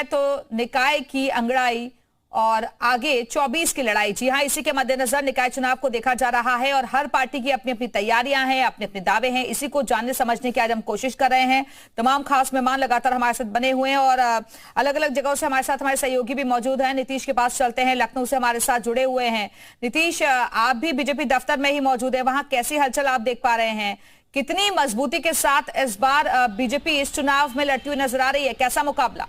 तो निकाय की अंगड़ाई और आगे 24 की लड़ाई। जी हां, इसी के मद्देनजर निकाय चुनाव को देखा जा रहा है और हर पार्टी की अपनी अपनी तैयारियां हैं, अपने अपने दावे हैं। इसी को जानने समझने की आज हम कोशिश कर रहे हैं। तमाम खास मेहमान लगातार हमारे साथ बने हुए हैं और अलग अलग जगहों से हमारे साथ हमारे सहयोगी भी मौजूद हैं। नीतीश के पास चलते हैं, लखनऊ से हमारे साथ जुड़े हुए हैं। नीतीश, आप भी बीजेपी दफ्तर में ही मौजूद है, वहां कैसी हलचल आप देख पा रहे हैं? कितनी मजबूती के साथ इस बार बीजेपी इस चुनाव में लड़ती हुई नजर आ रही है? कैसा मुकाबला?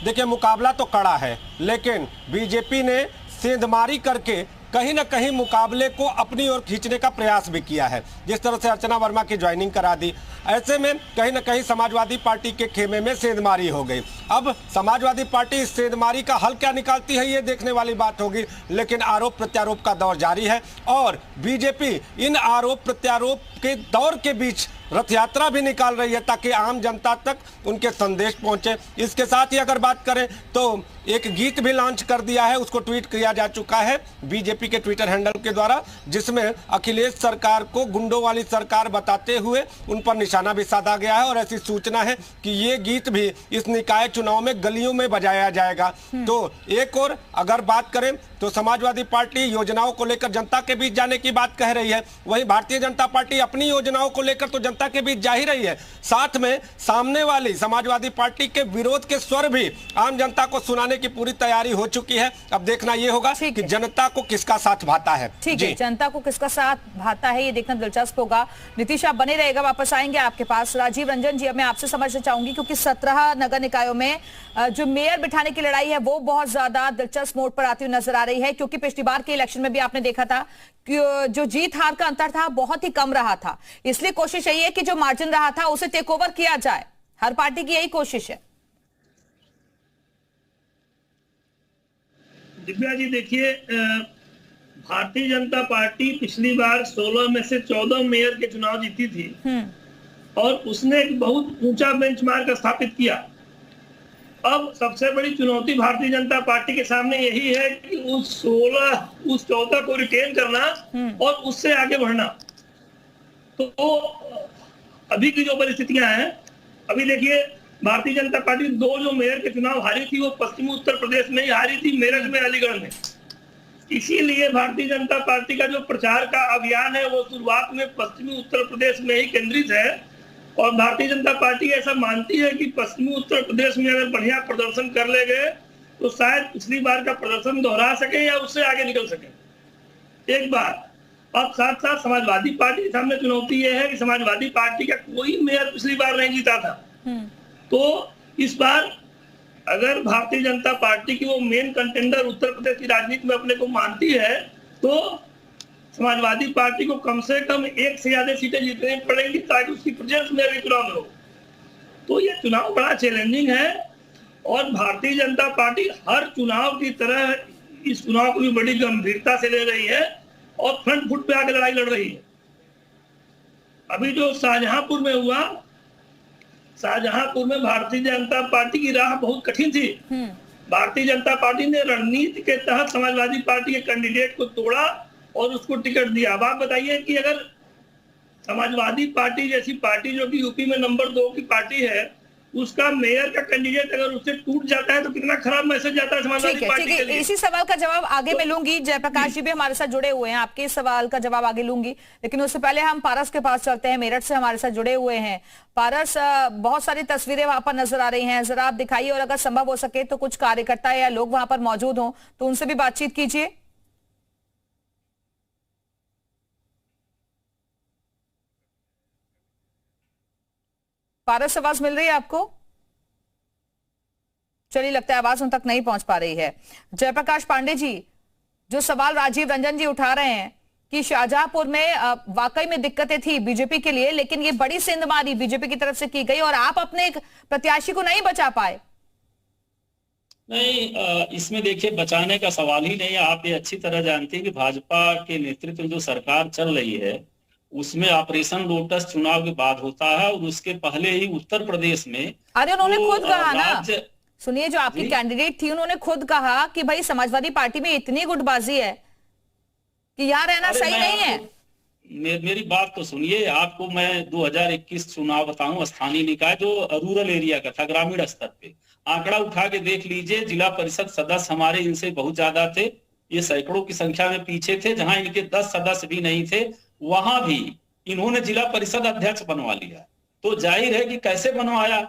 देखिए, मुकाबला तो कड़ा है, लेकिन बीजेपी ने सेंधमारी करके कहीं ना कहीं मुकाबले को अपनी ओर खींचने का प्रयास भी किया है। जिस तरह से अर्चना वर्मा की ज्वाइनिंग करा दी, ऐसे में कहीं ना कहीं समाजवादी पार्टी के खेमे में सेंधमारी हो गई। अब समाजवादी पार्टी इस सेंधमारी का हल क्या निकालती है, ये देखने वाली बात होगी। लेकिन आरोप प्रत्यारोप का दौर जारी है और बीजेपी इन आरोप प्रत्यारोप के दौर के बीच रथ यात्रा भी निकाल रही है ताकि आम जनता तक उनके संदेश पहुंचे। इसके साथ ही अगर बात करें तो एक गीत भी लॉन्च कर दिया है, उसको ट्वीट किया जा चुका है बीजेपी के ट्विटर हैंडल के द्वारा, जिसमें अखिलेश सरकार को गुंडों वाली सरकार बताते हुए उन पर निशाना भी साधा गया है और ऐसी सूचना है कि ये गीत भी इस निकाय चुनाव में गलियों में बजाया जाएगा। तो एक और अगर बात करें तो समाजवादी पार्टी योजनाओं को लेकर जनता के बीच जाने की बात कह रही है, वहीं भारतीय जनता पार्टी अपनी योजनाओं को लेकर तो जनता के बीच जा ही रही है। साथ में सामने वाली समाजवादी पार्टी के विरोध के स्वर भी आम जनता को सुनाने की पूरी तैयारी हो चुकी है। अब देखना यह होगा कि जनता को किसका साथ भाता है। ठीक है, जनता को किसका साथ भाता है ये देखना दिलचस्प होगा। नीतीश, आप बने रहेगा, वापस आएंगे आपके पास। राजीव रंजन जी, अब मैं आपसे समझना चाहूंगी क्योंकि 17 नगर निकायों में जो मेयर बिठाने की लड़ाई है वो बहुत ज्यादा दिलचस्प मोड़ पर आती हुई नजर आ रही है, क्योंकि पिछली बार के इलेक्शन में भी आपने देखा था कि जो जीत हार का अंतर था बहुत ही कम रहा था। इसलिए कोशिश यही है कि जो मार्जिन रहा था उसे टेक ओवर किया जाए। हर पार्टी की यही कोशिश है। दिव्या जी, देखिए, भारतीय जनता पार्टी पिछली बार 16 में से 14 मेयर के चुनाव जीती थी और उसने एक बहुत ऊंचा बेंचमार्क स्थापित किया। अब सबसे बड़ी चुनौती भारतीय जनता पार्टी के सामने यही है कि उस 14 को रिटेन करना और उससे आगे बढ़ना। तो अभी की जो परिस्थितियां हैं, अभी देखिए, भारतीय जनता पार्टी 2 जो मेयर के चुनाव हारी थी वो पश्चिमी उत्तर प्रदेश में ही हारी थी, मेरठ में, अलीगढ़ में। इसीलिए भारतीय जनता पार्टी का जो प्रचार का अभियान है वो शुरुआत में पश्चिमी उत्तर प्रदेश में ही केंद्रित है और भारतीय जनता पार्टी ऐसा मानती है कि पश्चिमी उत्तर प्रदेश में अगर बढ़िया प्रदर्शन कर ले गए तो शायद पिछली बार का प्रदर्शन दोहरा सके या उससे आगे निकल सके। एक बार अब साथ साथ समाजवादी पार्टी के सामने चुनौती यह है कि समाजवादी पार्टी का कोई मेयर पिछली बार नहीं जीता था। तो इस बार अगर भारतीय जनता पार्टी की वो मेन कंटेंडर उत्तर प्रदेश की राजनीति में अपने को मानती है तो समाजवादी पार्टी को कम से कम 1 से ज्यादा सीटें जीतनी पड़ेंगी ताकि उसकी प्रेजेंस में अभी चुनाव में हो। तो ये चुनाव बड़ा चैलेंजिंग है और भारतीय जनता पार्टी हर चुनाव की तरह इस चुनाव को भी बड़ी गंभीरता से ले रही है और फ्रंट फुट पे आकर लड़ाई लड़ रही है। अभी जो शाहजहांपुर में हुआ, शाहजहांपुर में भारतीय जनता पार्टी की राह बहुत कठिन थी। भारतीय जनता पार्टी ने रणनीति के तहत समाजवादी पार्टी के कैंडिडेट को तोड़ा और उसको टिकट दिया। अब आप बताइए कि अगर समाजवादी पार्टी जैसी पार्टी जो कि यूपी में नंबर 2 की पार्टी है, उसका मेयर का कैंडिडेट अगर उससे टूट जाता है तो कितना खराब मैसेज जाता है समाजवादी पार्टी के लिए। इसी सवाल का जवाब आगे मैं लूंगी। जयप्रकाश जी भी हमारे साथ जुड़े हुए हैं, आपके सवाल का जवाब आगे लूंगी, लेकिन उससे पहले हम पारस के पास चलते हैं। मेरठ से हमारे साथ जुड़े हुए हैं पारस। बहुत सारी तस्वीरें वहां पर नजर आ रही हैं, जरा आप दिखाइए और अगर संभव हो सके तो कुछ कार्यकर्ता या लोग वहां पर मौजूद हों तो उनसे भी बातचीत कीजिए। पारस, आवाज मिल रही है आपको? चलिए, लगता है आवाज उन तक नहीं पहुंच पा रही है। जयप्रकाश पांडे जी, जो सवाल राजीव रंजन जी उठा रहे हैं कि शाहजहांपुर में वाकई में दिक्कतें थी बीजेपी के लिए, लेकिन ये बड़ी सेंधमारी बीजेपी की तरफ से की गई और आप अपने एक प्रत्याशी को नहीं बचा पाए। नहीं, इसमें देखिए बचाने का सवाल ही नहीं है। आप ये अच्छी तरह जानते हैं कि भाजपा के नेतृत्व में जो सरकार चल रही है उसमें ऑपरेशन लोटस चुनाव के बाद होता है और उसके पहले ही उत्तर प्रदेश में, अरे उन्होंने खुद कहा ना, सुनिए, जो आपकी कैंडिडेट थी उन्होंने खुद कहा कि भाई समाजवादी पार्टी में इतनी गुटबाजी है कि यहाँ रहना सही नहीं है। मेरी बात तो सुनिए। आपको मैं 2021 चुनाव बताऊं, स्थानीय निकाय जो रूरल एरिया का था, ग्रामीण स्तर पे आंकड़ा उठा के देख लीजिए। जिला परिषद सदस्य हमारे इनसे बहुत ज्यादा थे, ये सैकड़ों की संख्या में पीछे थे। जहां इनके 10 सदस्य भी नहीं थे, वहां भी इन्होंने जिला परिषद अध्यक्ष बनवा लिया। तो जाहिर है कि कैसे बनवाया,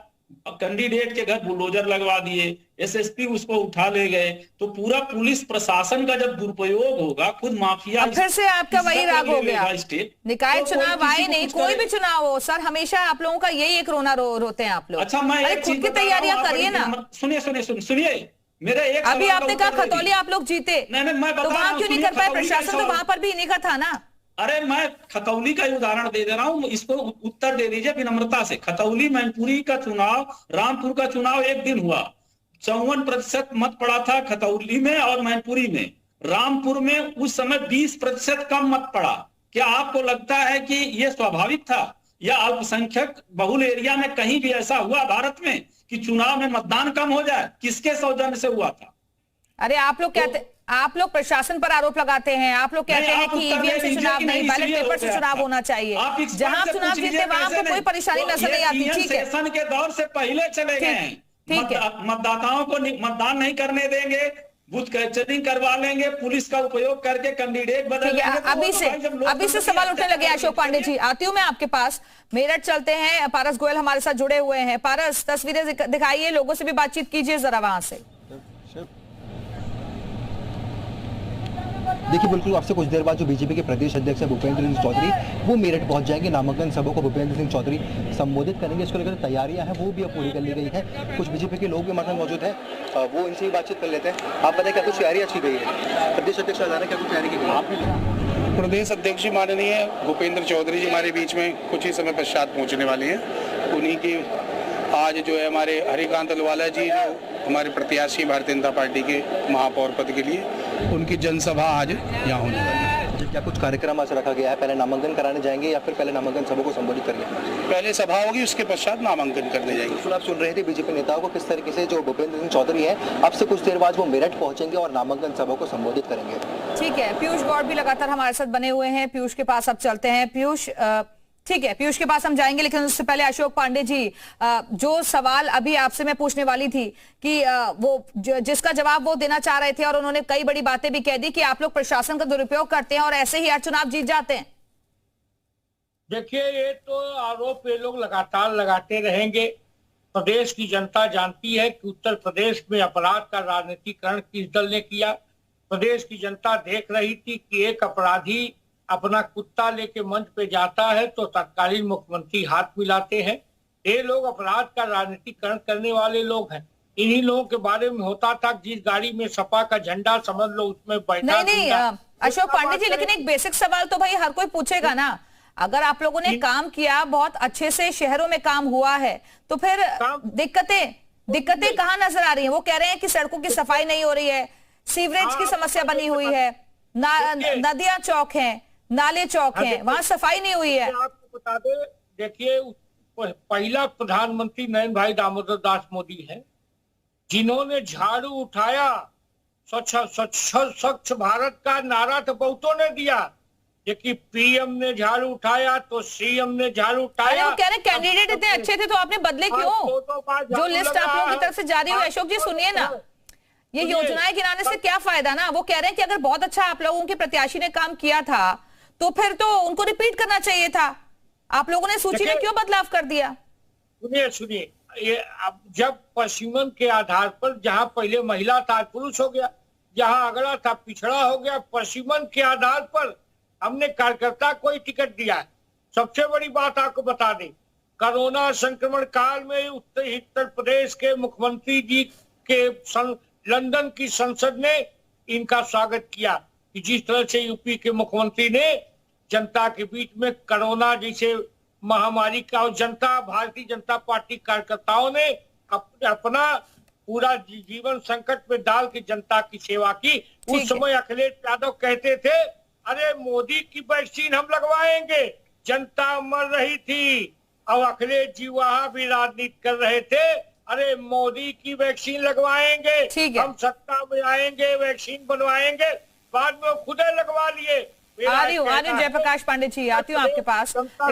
कैंडिडेट के घर बुलडोजर लगवा दिए, एसएसपी उसको उठा ले गए। तो पूरा पुलिस प्रशासन का जब दुरुपयोग होगा, खुद माफिया अब फिर से आपका वही राग हो गया। निकाय तो चुनाव आए नहीं, कोई भी चुनाव हो सर, हमेशा आप लोगों का यही एक रोना रोते हैं आप लोग। अच्छा, मैं अरे खुद की तैयारियां करिए ना। सुनिए मेरे एक अभी आपने कहा खतौली आप लोग जीते, मैं तो वहां क्यों नहीं कर पाए? प्रशासन तो वहां पर भी इन्हीं का था ना। अरे मैं खतौली का उदाहरण दे रहा हूँ, इसको उत्तर दे दीजिए विनम्रता से। खतौली मैनपुरी का चुनाव, रामपुर का चुनाव एक दिन हुआ, 54% मत पड़ा था खतौली में और मैनपुरी में। रामपुर में उस समय 20% कम मत पड़ा। क्या आपको लगता है कि यह स्वाभाविक था, या अल्पसंख्यक बहुल एरिया में कहीं भी ऐसा हुआ भारत में कि चुनाव में मतदान कम हो जाए? किसके सौजन्य से हुआ था? अरे आप लोग कहते, आप लोग प्रशासन पर आरोप लगाते हैं, आप लोग कहते हैं कि ईवीएम से चुनाव नहीं, बैलेट पेपर से चुनाव होना चाहिए। जहां आप चुनाव जीतते वहां आपको कोई परेशानी नजर नहीं आती। ठीक है, सेशन के दौर से पहले चले गए हैं। ठीक है, मतदाताओं को मतदान नहीं करने देंगे, बूथ कैप्चरिंग करवा लेंगे, पुलिस का उपयोग करके कैंडिडेट बदल लेंगे। अभी से सवाल उठने लगे। अशोक पांडे जी, आती हूँ मैं आपके पास। मेरठ चलते हैं, पारस गोयल हमारे साथ जुड़े हुए हैं। पारस, तस्वीरें दिखाइए, लोगों से भी बातचीत कीजिए जरा वहां से। देखिए, बिल्कुल आपसे कुछ देर बाद जो बीजेपी के प्रदेश अध्यक्ष है भूपेंद्र सिंह चौधरी, वो मेरठ पहुंच जाएंगे। नामांकन सभा को भूपेंद्र सिंह चौधरी संबोधित करेंगे। इसको लेकर तैयारियां हैं वो भी अब पूरी कर ली गई है। कुछ बीजेपी के लोग भी हमारे साथ मौजूद हैं, वो इनसे ही बातचीत कर लेते हैं। आप बताएं, क्या कुछ तैयारियां की गई है? प्रदेश अध्यक्ष क्या कुछ तैयारी की गई? प्रदेश अध्यक्ष जी माननीय भूपेंद्र चौधरी जी हमारे बीच में कुछ ही समय पश्चात पहुँचने वाले हैं। उन्हीं की आज जो है हमारे हरिकांत अल्वाला जी, जो हमारे प्रत्याशी भारतीय जनता पार्टी के महापौर पद के लिए, उनकी जनसभा आज यहाँ होने वाली है। क्या कुछ कार्यक्रम आज रखा गया है? पहले नामांकन कराने जाएंगे या फिर पहले नामांकन सभा को संबोधित करेंगे? पहले सभा होगी, उसके पश्चात नामांकन करने जाएंगे। आप सुन रहे थे बीजेपी नेताओं को किस तरीके से जो भूपेंद्र सिंह चौधरी हैं, अब से कुछ देर बाद वो मेरठ पहुंचेंगे और नामांकन सभा को संबोधित करेंगे। ठीक है, पीयूष गौड़ भी लगातार हमारे साथ बने हुए हैं। पीयूष के पास अब चलते हैं। पीयूष, ठीक है, पीयूष के पास हम जाएंगे, लेकिन उससे पहले अशोक पांडे जी, जो सवाल अभी आपसे मैं पूछने वाली थी कि वो जिसका जवाब वो देना चाह रहे थे, और उन्होंने कई बड़ी बातें भी कह दी कि आप लोग प्रशासन का दुरुपयोग करते हैं और ऐसे ही हर चुनाव जीत जाते हैं। देखिए, ये तो आरोप ये लोग लगातार लगाते रहेंगे। प्रदेश की जनता जानती है कि उत्तर प्रदेश में अपराध का राजनीतिकरण किस दल ने किया। प्रदेश की जनता देख रही थी कि एक अपराधी अपना कुत्ता लेके मंच पे जाता है तो तत्कालीन मुख्यमंत्री हाथ मिलाते हैं। ये लोग अपराध का राजनीतिकरण करने वाले लोग हैं। इन्हीं लोगों के बारे में होता था, जिस गाड़ी में सपा का झंडा समझ लो उसमें बैठा। नहीं, अशोक पांडे जी, लेकिन एक बेसिक सवाल तो भाई हर कोई पूछेगा ना। अगर आप लोगों ने काम किया, बहुत अच्छे से शहरों में काम हुआ है, तो फिर दिक्कतें कहाँ नजर आ रही हैं? वो कह रहे हैं कि सड़कों की सफाई नहीं हो रही है, सीवरेज की समस्या बनी हुई है, नदियां चौक हैं, नाले चौक हैं, वहां सफाई नहीं हुई है। आपको बता दे, देखिए, पहला प्रधानमंत्री नरेंद्र भाई दामोदर दास मोदी है, जिन्होंने झाड़ू उठाया। स्वच्छ भारत का नारा तो बहुतों ने दिया, लेकिन पीएम ने झाड़ू उठाया तो सीएम ने झाड़ू उठाया। वो कह रहे कैंडिडेट इतने अच्छे थे तो आपने बदले क्यों? जो लिस्ट आप लोगों की तरफ से जारी हुई, अशोक जी सुनिए ना, ये योजनाएं गिनाने से क्या फायदा ना। वो कह रहे हैं कि अगर बहुत अच्छा आप लोगों के प्रत्याशी ने काम किया था तो फिर तो उनको रिपीट करना चाहिए था। आप लोगों ने सूची में क्यों बदलाव कर दिया? सुनिए, ये अब जब पश्चिमन के आधार पर, जहां पहले महिला था पुरुष हो गया, जहां अगला था पिछड़ा हो गया, पश्चिमन के आधार पर हमने कार्यकर्ता को ही टिकट दिया है। सबसे बड़ी बात आपको बता दें, कोरोना संक्रमण काल में उत्तर प्रदेश के मुख्यमंत्री जी के लंदन की संसद ने इनका स्वागत किया कि जिस तरह से यूपी के मुख्यमंत्री ने जनता के बीच में कोरोना जैसे महामारी का, और भारतीय जनता पार्टी कार्यकर्ताओं ने अपना पूरा जीवन संकट में डाल के जनता की सेवा की। उस समय अखिलेश यादव कहते थे, अरे मोदी की वैक्सीन हम लगवाएंगे, जनता मर रही थी। और अखिलेश जी वहां भी राजनीति कर रहे थे, अरे मोदी की वैक्सीन लगवाएंगे, हम सत्ता में आएंगे, वैक्सीन बनवाएंगे। बाद में खुद लगवा लिए। मेरा आ रही हूँ कहना है, जयप्रकाश पांडे जी, आती हूँ आपके पास। जनता